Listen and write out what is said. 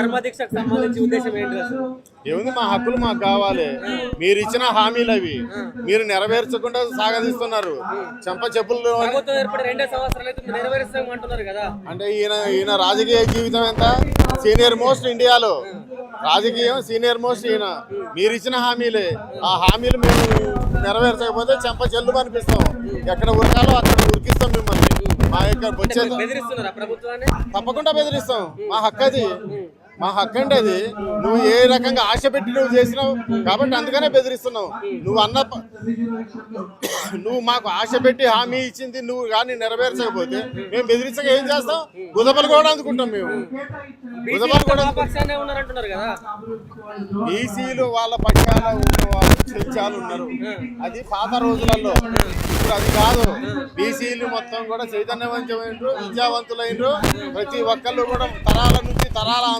ధర్మదీక్షకు సంబంధించి ఉద్దేశం ఏంటి అసలు? ఏముంది, మా హక్కులు మాకు కావాలి. మీరు ఇచ్చిన హామీలు అవి మీరు నెరవేర్చకుండా సాగదీస్తున్నారు. చెంప చెప్పులు ప్రభుత్వం ఏర్పడి 2 సంవత్సరాలు అయితే నెరవేరుస్తామంటున్నారు కదా. అంటే ఈయన రాజకీయ జీవితం ఎంత? సీనియర్ మోస్ట్ ఇండియాలో రాజకీయం సీనియర్ మోస్ట్ ఈయన. మీరు ఇచ్చిన హామీలే, ఆ హామీలు మేము నెరవేర్చకపోతే చెంప చెల్లు అనిపిస్తాం. ఎక్కడ ఉరకాలో అక్కడ ఉరికిస్తాం మిమ్మల్ని. మా యొక్క వచ్చేది బెదిరిస్తున్నారా ప్రభుత్వాన్ని? తప్పకుండా బెదిరిస్తాం. మా హక్కు అది, మా హక్కు అండి అది. నువ్వు ఏ రకంగా ఆశ పెట్టి నువ్వు చేసినావు కాబట్టి అందుకనే బెదిరిస్తున్నావు. నువ్వు మాకు ఆశ పెట్టి హామీ ఇచ్చింది నువ్వు కానీ నెరవేర్చకపోతే మేము బెదిరించక ఏం చేస్తాం? గుదపలు కూడా అందుకుంటాం. మేము గుదపలు కూడా పక్షానే ఉన్నారంటున్నారు కదా. బీసీలు వాళ్ళ పక్షాన ఉన్న వాళ్ళు చెంచాలు ఉన్నారు. అది పాత రోజులలో, ఇప్పుడు అది కాదు. బీసీలు మొత్తం కూడా చైతన్యవంతమైనరు, విద్యావంతులైనరు. ప్రతి ఒక్కళ్ళు కూడా తరాల నుంచి తరాల